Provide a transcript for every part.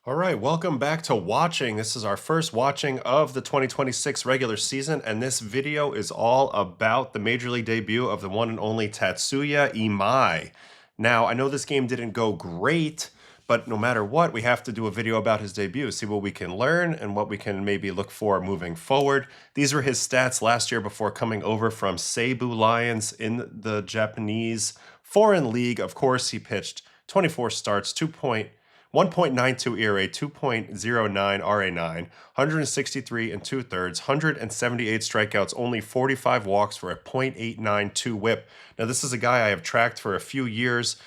All right, welcome back to watching. This is our first watching of the 2026 regular season, and this video is all about the Major League debut of the one and only Tatsuya Imai. Now, I know this game didn't go great, but no matter what, we have to do a video about his debut, see what we can learn and what we can maybe look for moving forward. These were his stats last year before coming over from Seibu Lions in the Japanese Foreign League. Of course, he pitched 24 starts, 1.92 ERA, 2.09 RA9, 163 and 2/3, 178 strikeouts, only 45 walks for a .892 whip. Now, this is a guy I have tracked for a few years.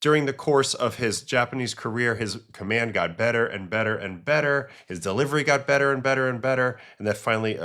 During the course of his Japanese career, his command got better and better and better. His delivery got better and better and better. And that finally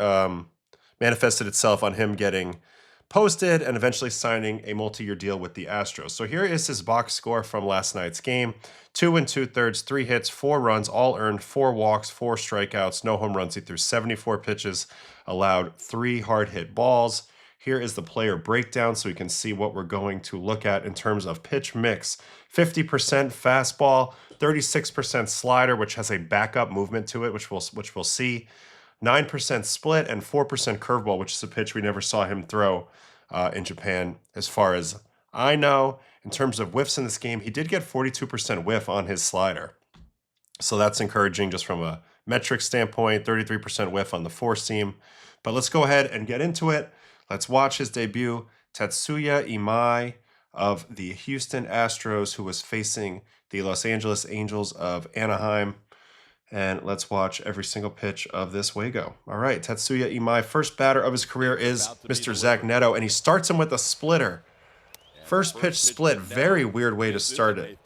manifested itself on him getting posted and eventually signing a multi-year deal with the Astros. So here is his box score from last night's game. 2 2/3, 3 hits, 4 runs, all earned, 4 walks, 4 strikeouts, no home runs. He threw 74 pitches, allowed 3 hard hit balls. Here is the player breakdown so we can see what we're going to look at in terms of pitch mix. 50% fastball, 36% slider, which has a backup movement to it, which we'll see. 9% split and 4% curveball, which is a pitch we never saw him throw in Japan as far as I know. In terms of whiffs in this game, he did get 42% whiff on his slider. So that's encouraging just from a metric standpoint, 33% whiff on the four seam. But let's go ahead and get into it. Let's watch his debut, Tatsuya Imai of the Houston Astros, who was facing the Los Angeles Angels of Anaheim. And let's watch every single pitch of this Wago. All right, Tatsuya Imai, first batter of his career is Mr. Zach Neto, and he starts him with a splitter. First pitch split, very weird way to start it.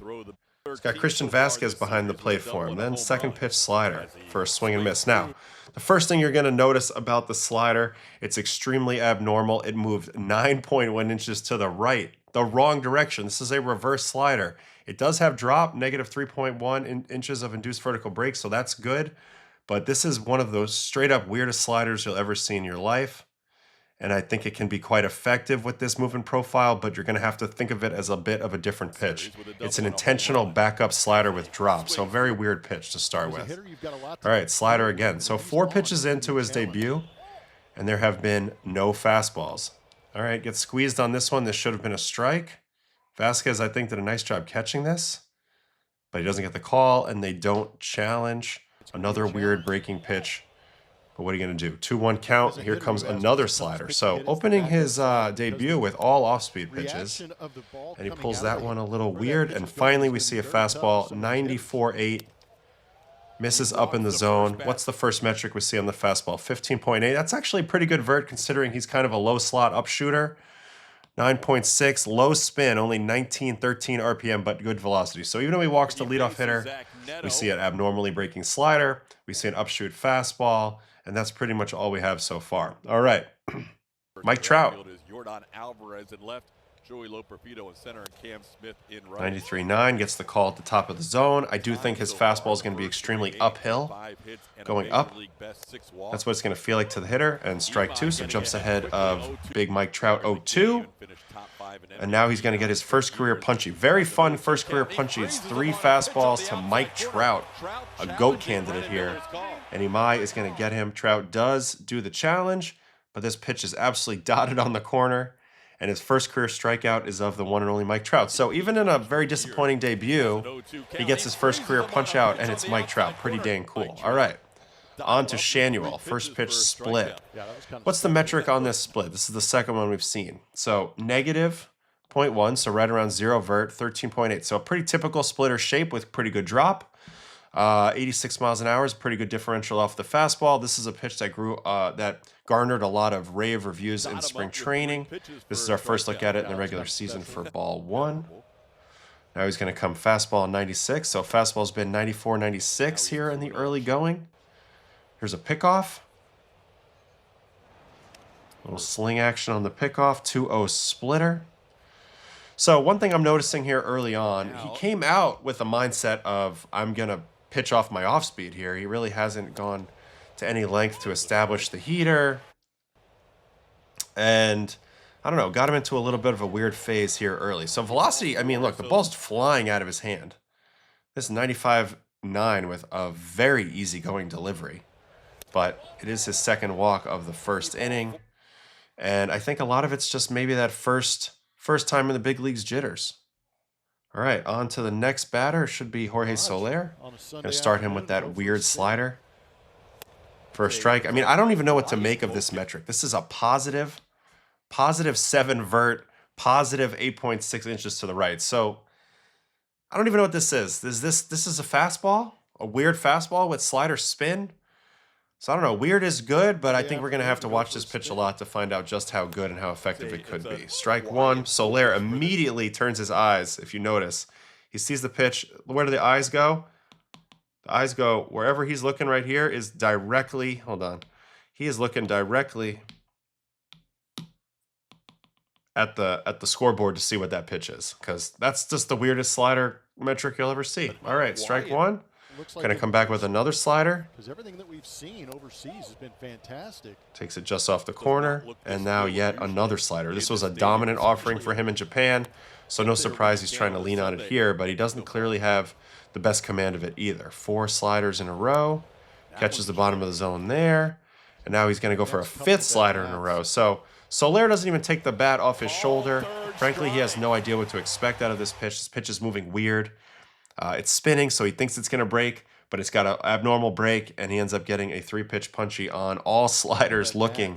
He's got Christian Vasquez behind the plate for him. Then second pitch slider for a swing and miss. Now, the first thing you're going to notice about the slider, it's extremely abnormal. It moved 9.1 inches to the right, the wrong direction. This is a reverse slider. It does have drop, negative 3.1 inches of induced vertical break, so that's good. But this is one of those straight up weirdest sliders you'll ever see in your life. And I think it can be quite effective with this movement profile, but you're going to have to think of it as a bit of a different pitch. It's an intentional backup slider with drop, so very weird pitch to start with. All right, slider again. So 4 pitches into his debut, and there have been no fastballs. All right, gets squeezed on this one. This should have been a strike. Vasquez, I think, did a nice job catching this, but he doesn't get the call, and they don't challenge. Another weird breaking pitch. But what are you going to do? 2-1 count. Here comes another slider. So opening his debut with all off-speed pitches. And he pulls that one a little weird. And finally we see a fastball, 94.8. Misses up in the zone. What's the first metric we see on the fastball? 15.8. That's actually a pretty good vert considering he's kind of a low slot up shooter. 9.6, low spin, only 13 RPM, but good velocity. So even though he walks the leadoff hitter, we see an abnormally breaking slider. We see an upshoot fastball. And that's pretty much all we have so far. All right. Mike Trout. 93.9 gets the call at the top of the zone. I do think his fastball is going to be extremely uphill, going up. That's what it's going to feel like to the hitter. And strike 2, so jumps ahead of big Mike Trout 0-2. And now he's going to get his first career punchy. Very fun first career punchy. It's 3 fastballs to Mike Trout, a GOAT candidate here. And Imai is going to get him. Trout does do the challenge, but this pitch is absolutely dotted on the corner. And his first career strikeout is of the one and only Mike Trout. So even in a very disappointing debut, he gets his first career punch out, and it's Mike Trout. Pretty dang cool. All right. On to Shanuel. First pitch split. What's the metric on this split? This is the second one we've seen. So negative 0.1, so right around 0 vert, 13.8. So a pretty typical splitter shape with pretty good drop. 86 miles an hour is a pretty good differential off the fastball. This is a pitch that garnered a lot of rave reviews in spring training. This is our first look at it in the regular season for ball 1. Now he's going to come fastball 96. So fastball's been 94, 96 here in the early going. Here's a pickoff. Little sling action on the pickoff. 2-0 splitter. So one thing I'm noticing here early on, he came out with a mindset of, I'm going to pitch off my off speed here. He really hasn't gone to any length to establish the heater. And I don't know, got him into a little bit of a weird phase here early. So velocity, I mean, look, the ball's flying out of his hand. This 95 9 with a very easygoing delivery. But it is his second walk of the first inning. And I think a lot of it's just maybe that first time in the big leagues jitters. All right, on to the next batter. Should be Jorge Soler. Going to start him with that weird slider. First strike. I mean, I don't even know what to make of this metric. This is a positive 7 vert, positive 8.6 inches to the right. So I don't even know what this is. This is a fastball? A weird fastball with slider spin? So I don't know. Weird is good, but I think we're going to have to watch this pitch a lot to find out just how good and how effective it could be. Strike one. Soler immediately turns his eyes, if you notice. He sees the pitch. Where do the eyes go? The eyes go wherever he's looking right here is directly, hold on. He is looking directly at the scoreboard to see what that pitch is, because that's just the weirdest slider metric you'll ever see. All right, strike one. Going to come back with another slider. Because everything that we've seen overseas has been fantastic. Takes it just off the corner, and now yet another slider. This was a dominant offering for him in Japan, so no surprise he's trying to lean on it here, but he doesn't clearly have the best command of it either. 4 sliders in a row, catches the bottom of the zone there, and now he's going to go for a 5th slider in a row. So Soler doesn't even take the bat off his shoulder. Frankly, he has no idea what to expect out of this pitch. This pitch is moving weird. It's spinning, so he thinks it's going to break, but it's got an abnormal break, and he ends up getting a 3-pitch punchy on all sliders looking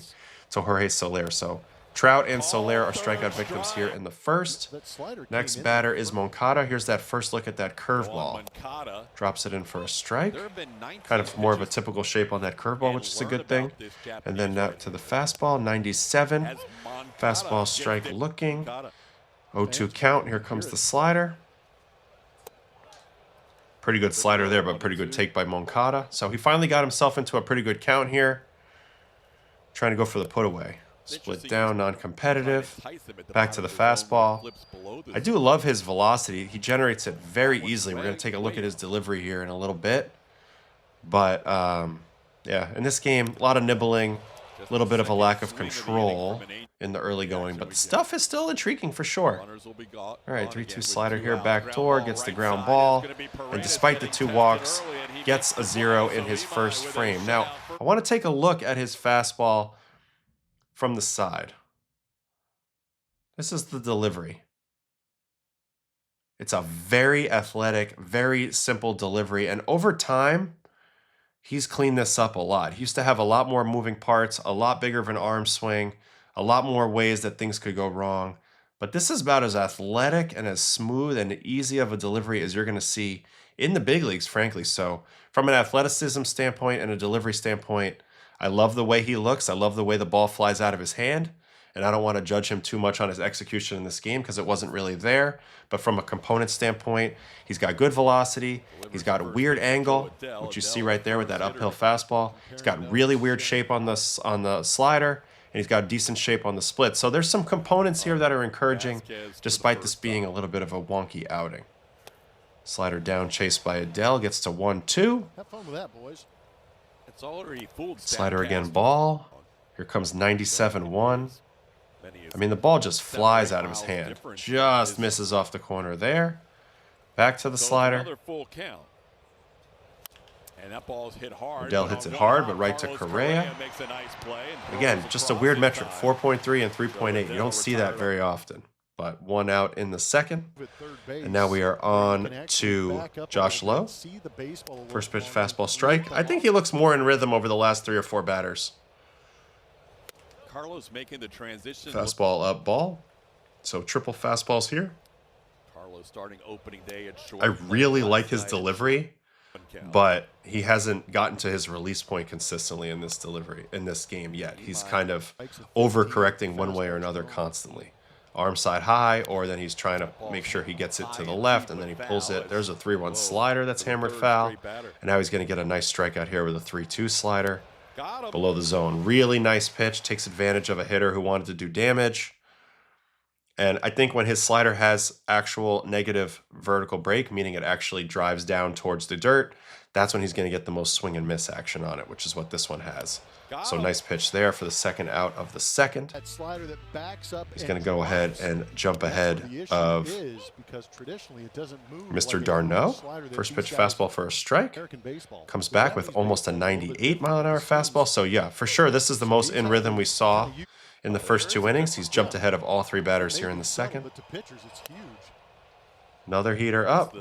to Jorge Soler. So Trout and Soler are strikeout victims here in the first. Next batter is Moncada. Here's that first look at that curveball. Drops it in for a strike. Kind of more of a typical shape on that curveball, which is a good thing. And then now to the fastball, 97. Fastball strike looking. 0-2 count. Here comes the slider. Pretty good slider there, but pretty good take by Moncada. So he finally got himself into a pretty good count here. Trying to go for the put away. Split down, non-competitive. Back to the fastball. I do love his velocity. He generates it very easily. We're going to take a look at his delivery here in a little bit. But, yeah, in this game, a lot of nibbling. A little bit of a lack of control in the early going, but the stuff is still intriguing for sure. All right, 3-2 slider here, backdoor, gets the ground ball, and despite the 2 walks, gets a 0 in his first frame. Now, I want to take a look at his fastball from the side. This is the delivery. It's a very athletic, very simple delivery, and over time, he's cleaned this up a lot. He used to have a lot more moving parts, a lot bigger of an arm swing, a lot more ways that things could go wrong. But this is about as athletic and as smooth and easy of a delivery as you're going to see in the big leagues, frankly. So from an athleticism standpoint and a delivery standpoint, I love the way he looks. I love the way the ball flies out of his hand. And I don't want to judge him too much on his execution in this game because it wasn't really there. But from a component standpoint, he's got good velocity. He's got a weird angle, which you see right there with that uphill fastball. He's got really weird shape on the slider, and he's got decent shape on the split. So there's some components here that are encouraging, despite this being a little bit of a wonky outing. Slider down, chased by Adele, gets to 1-2. Have fun with that, boys. Slider again, ball. Here comes 97-1. I mean, the ball just flies out of his hand. Just misses off the corner there. Back to the slider. Adele hits it hard, but right to Correa. Again, just a weird metric, 4.3 and 3.8. You don't see that very often. But 1 out in the second. And now we are on to Josh Lowe. First pitch fastball strike. I think he looks more in rhythm over the last 3 or 4 batters. Carlos making the transition. Fastball up, ball. So triple fastballs here. Carlos starting opening day at short. I really like his delivery, but he hasn't gotten to his release point consistently in this delivery, in this game yet. He's kind of overcorrecting one way or another constantly. Arm side high, or then he's trying to make sure he gets it to the left, and then he pulls it. There's a 3-1 slider that's hammered foul. And now he's going to get a nice strikeout here with a 3-2 slider. Below the zone. Really nice pitch. Takes advantage of a hitter who wanted to do damage. And I think when his slider has actual negative vertical break, meaning it actually drives down towards the dirt, that's when he's going to get the most swing and miss action on it, which is what this one has. So nice pitch there for the second out of the second. That slider that backs up. He's going to go ahead and jump ahead of Mr. Darno. First pitch fastball for a strike. Comes back with almost a 98-mile-an-hour fastball. So yeah, for sure, this is the most in rhythm we saw in the first 2 innings. He's jumped ahead of all 3 batters here in the second. Another heater up.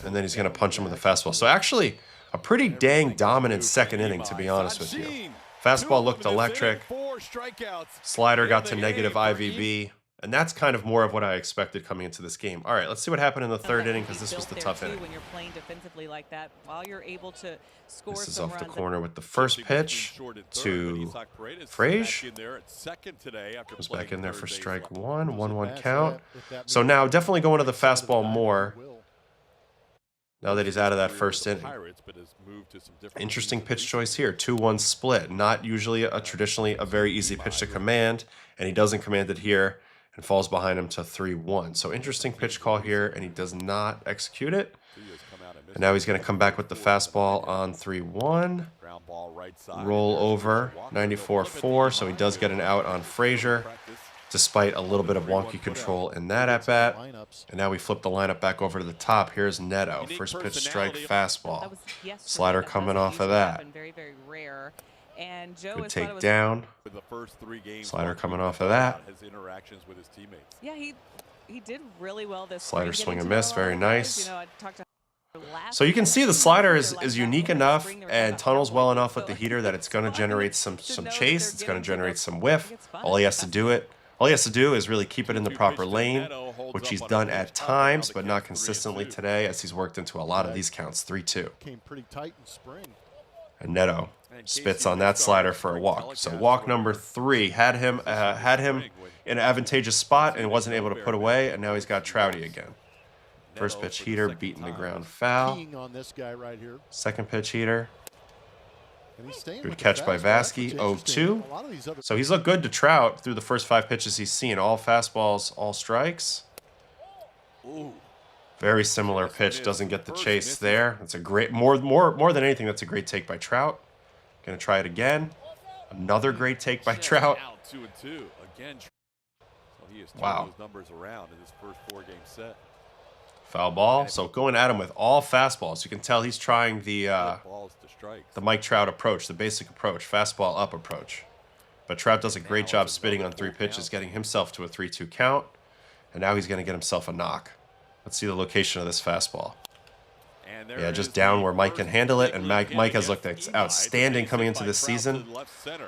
And then he's going to punch him with a fastball. So actually, a pretty dang dominant second inning, to be honest with you. Fastball looked electric. Slider got to negative IVB. And that's kind of more of what I expected coming into this game. All right, let's see what happened in the third inning, because this was the tough inning. When you're playing defensively like that, while you're able to score this is off the corner with the first pitch to Frage. Goes back in there for strike one, 1-1 count. So now definitely going to the fastball more now that he's out of that first inning. Interesting pitch choice here, 2-1 split. Not usually traditionally a very easy pitch to command, and he doesn't command it here. And falls behind him to 3-1. So interesting pitch call here, and he does not execute it. And now he's going to come back with the fastball on 3-1. Roll over, 94-4, so he does get an out on Frazier, despite a little bit of wonky control in that at-bat. And now we flip the lineup back over to the top. Here's Neto, first pitch strike fastball. Slider coming off of that. And Joe good takedown. Slider coming off of that. Yeah, he did really well this slider swing and miss, very nice. So you can see the slider is unique enough and tunnels well enough with the heater that it's going to generate some chase. It's going to generate some whiff. All he has to do is really keep it in the proper lane, which he's done at times, but not consistently today, as he's worked into a lot of these counts. 3-2. And Neto spits on that slider for a walk. So walk number 3 had him in an advantageous spot and wasn't able to put away, and now he's got Trouty again. First pitch heater beating the ground foul. Second pitch heater. Good catch by Vasky, 0-2. So he's looked good to Trout through the first 5 pitches he's seen. All fastballs, all strikes. Very similar pitch, doesn't get the chase there. That's a great, more than anything, that's a great take by Trout. Gonna try it again. Another great take by Trout. Wow. Foul ball. So going at him with all fastballs. You can tell he's trying the Mike Trout approach, the basic approach, fastball up approach. But Trout does a great job spitting on 3 pitches, getting himself to a 3-2 count. And now he's gonna get himself a knock. Let's see the location of this fastball. Yeah, just down where Mike can handle it, and Mike has looked outstanding coming into this season.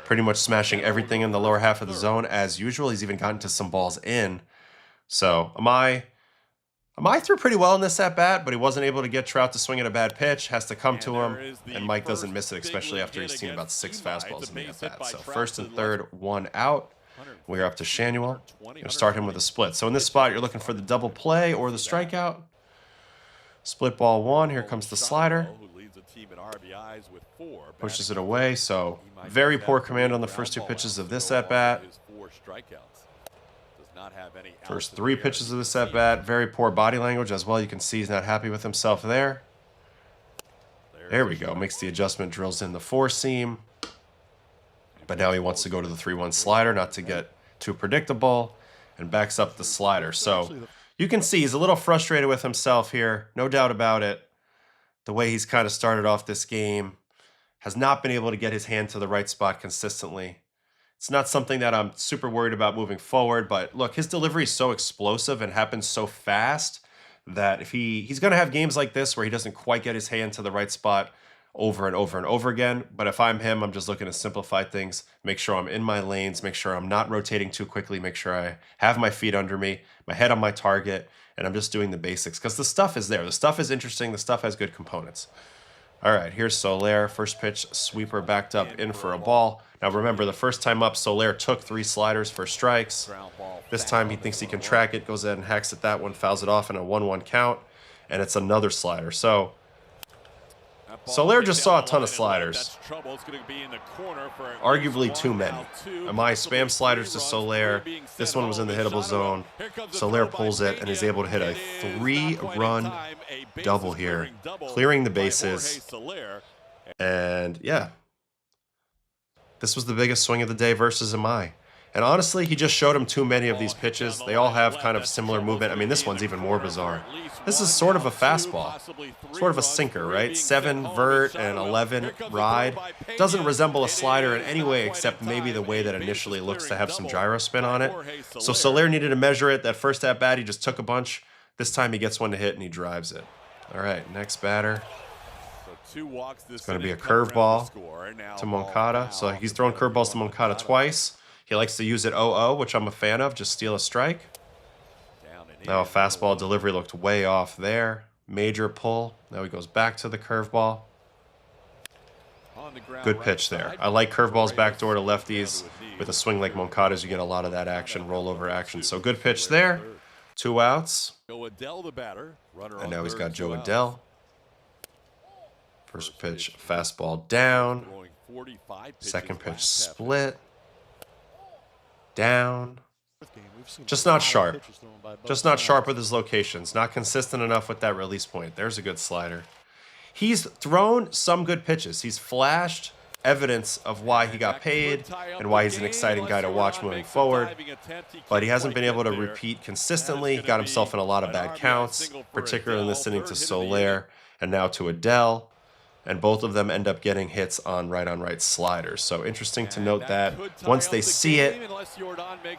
Pretty much smashing everything in the lower half of the zone as usual. He's even gotten to some balls in. So Imai threw pretty well in this at-bat, but he wasn't able to get Trout to swing at a bad pitch. Has to come to him, and Mike doesn't miss it, especially after he's seen about 6 fastballs in the at-bat. So first and third, 1 out. We're up to Shanuel. Going to start him with a split. So in this spot, you're looking for the double play or the strikeout. Split ball 1. Here comes the slider. Pushes it away. So very poor command on the first 2 pitches of this at-bat. First 3 pitches of this at-bat. Very poor body language as well. You can see he's not happy with himself there. There we go. Makes the adjustment, drills in the 4-seam. But now he wants to go to the 3-1 slider, not to get too predictable, and backs up the slider. So you can see he's a little frustrated with himself here, no doubt about it. The way he's kind of started off this game, has not been able to get his hand to the right spot consistently. It's not something that I'm super worried about moving forward, but look, his delivery is so explosive and happens so fast that if he's going to have games like this where he doesn't quite get his hand to the right spot over and over and over again. But if I'm him, I'm just looking to simplify things, make sure I'm in my lanes, make sure I'm not rotating too quickly, make sure I have my feet under me, my head on my target, and I'm just doing the basics because the stuff is there. The stuff is interesting. The stuff has good components. All right, here's Soler. First pitch, sweeper backed up in for a ball. Now remember, the first time up, Soler took 3 sliders for strikes. This time he thinks he can track it, goes ahead and hacks at that one, fouls it off in a 1-1 count, and it's another slider. So Soler just saw a ton of sliders. Arguably too many. Imai spam sliders to Soler. This one was in the hittable zone. Soler pulls it and is able to hit a 3-run double here, clearing the bases. And yeah, this was the biggest swing of the day versus Imai. And honestly, he just showed him too many of these pitches. They all have kind of similar movement. I mean, this one's even more bizarre. This is sort of a fastball, sort of a sinker, right? 7 vert and 11 ride. Doesn't resemble a slider in any way except maybe the way that initially looks to have some gyro spin on it. So Soler needed to measure it. That first at bat, he just took a bunch. This time he gets one to hit and he drives it. All right, next batter. It's going to be a curveball to Moncada. So he's thrown curveballs to Moncada twice. He likes to use it 0-0, which I'm a fan of. Just steal a strike. Now a fastball delivery looked way off there. Major pull. Now he goes back to the curveball. Good pitch there. I like curveballs backdoor to lefties. With a swing like Moncada's, you get a lot of that action, rollover action. So good pitch there. 2 outs. And now he's got Joe Adell. First pitch, fastball down. Second pitch, split. Down. Just not sharp. Just not sharp with his locations. Not consistent enough with that release point. There's a good slider. He's thrown some good pitches. He's flashed evidence of why he got paid and why he's an exciting guy to watch moving forward. But he hasn't been able to repeat consistently. He got himself in a lot of bad counts, particularly listening to Soler and now to Adell. And both of them end up getting hits on right sliders. So interesting to note that once they see it,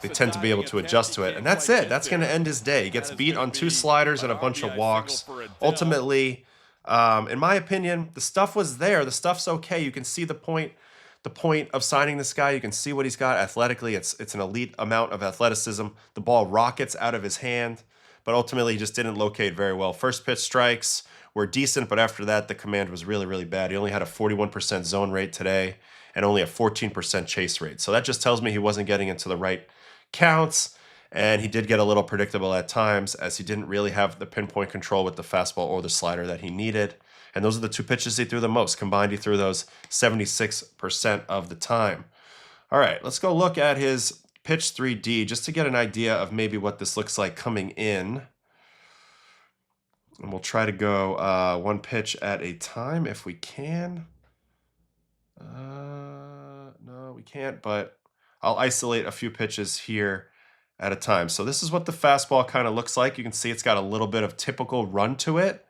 they tend to be able to adjust to it. And that's it. That's going to end his day. He gets beat on 2 sliders and a bunch of walks. Ultimately, in my opinion, the stuff was there. The stuff's okay. You can see the point of signing this guy. You can see what he's got athletically. It's an elite amount of athleticism. The ball rockets out of his hand. But ultimately, he just didn't locate very well. First pitch strikes were decent, but after that, the command was really, really bad. He only had a 41% zone rate today and only a 14% chase rate. So that just tells me he wasn't getting into the right counts, and he did get a little predictable at times as he didn't really have the pinpoint control with the fastball or the slider that he needed. And those are the 2 pitches he threw the most. Combined, he threw those 76% of the time. All right, let's go look at his pitch 3D just to get an idea of maybe what this looks like coming in. And we'll try to go 1 pitch at a time if we can. No, we can't, but I'll isolate a few pitches here at a time. So this is what the fastball kind of looks like. You can see it's got a little bit of typical run to it,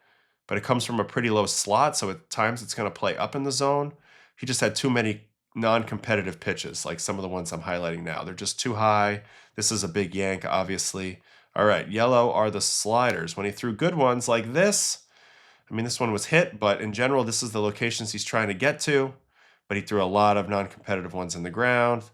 but it comes from a pretty low slot, so at times it's going to play up in the zone. He just had too many non-competitive pitches, like some of the ones I'm highlighting now. They're just too high. This is a big yank, obviously. All right, yellow are the sliders. When he threw good ones like this, I mean, this one was hit, but in general, this is the locations he's trying to get to. But he threw a lot of non-competitive ones in the ground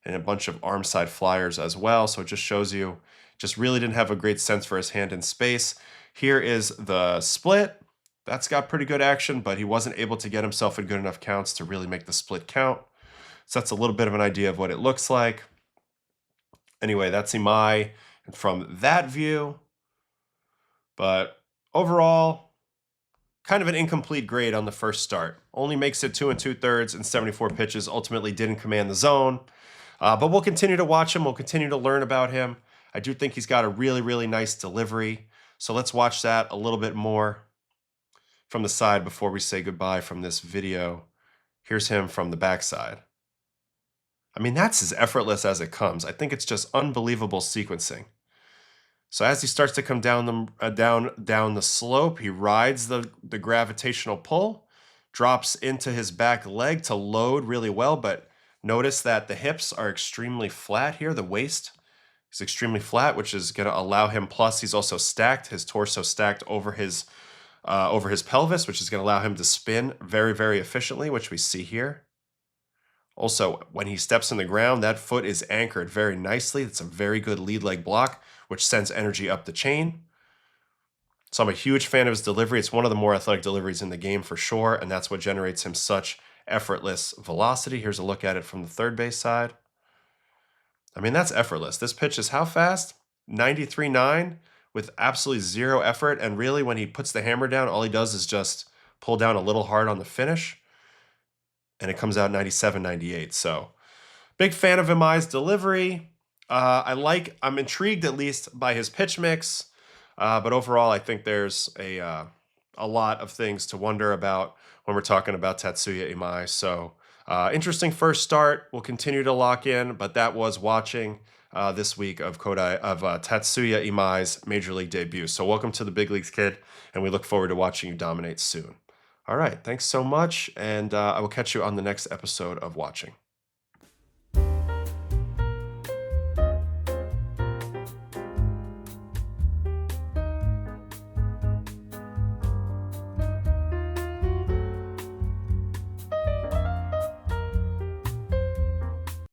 and a bunch of arm side flyers as well. So it just shows you, just really didn't have a great sense for his hand in space. Here is the split. That's got pretty good action, but he wasn't able to get himself in good enough counts to really make the split count. So that's a little bit of an idea of what it looks like. Anyway, that's Imai from that view. But overall, kind of an incomplete grade on the first start. Only makes it 2 2/3 and 74 pitches. Ultimately didn't command the zone. But we'll continue to watch him. We'll continue to learn about him. I do think he's got a really, really nice delivery. So let's watch that a little bit more from the side before we say goodbye from this video. Here's him from the backside. I mean, that's as effortless as it comes. I think it's just unbelievable sequencing. So as he starts to come down the slope, he rides the gravitational pull, drops into his back leg to load really well, but notice that the hips are extremely flat here. The waist is extremely flat, which is going to allow him, plus he's also stacked, his torso stacked over his pelvis, which is going to allow him to spin very, very efficiently, which we see here. Also, when he steps in the ground, that foot is anchored very nicely. It's a very good lead leg block, which sends energy up the chain. So I'm a huge fan of his delivery. It's one of the more athletic deliveries in the game for sure, and that's what generates him such effortless velocity. Here's a look at it from the third base side. I mean, that's effortless. This pitch is how fast? 93.9 with absolutely zero effort, and really when he puts the hammer down, all he does is just pull down a little hard on the finish, and it comes out 97, 98. So big fan of Imai's delivery. I'm intrigued at least by his pitch mix, but overall, I think there's a lot of things to wonder about when we're talking about Tatsuya Imai. So interesting first start. We'll continue to lock in, but that was watching this week of Tatsuya Imai's Major League debut. So welcome to the big leagues, kid, and we look forward to watching you dominate soon. All right, thanks so much, and I will catch you on the next episode of Watching.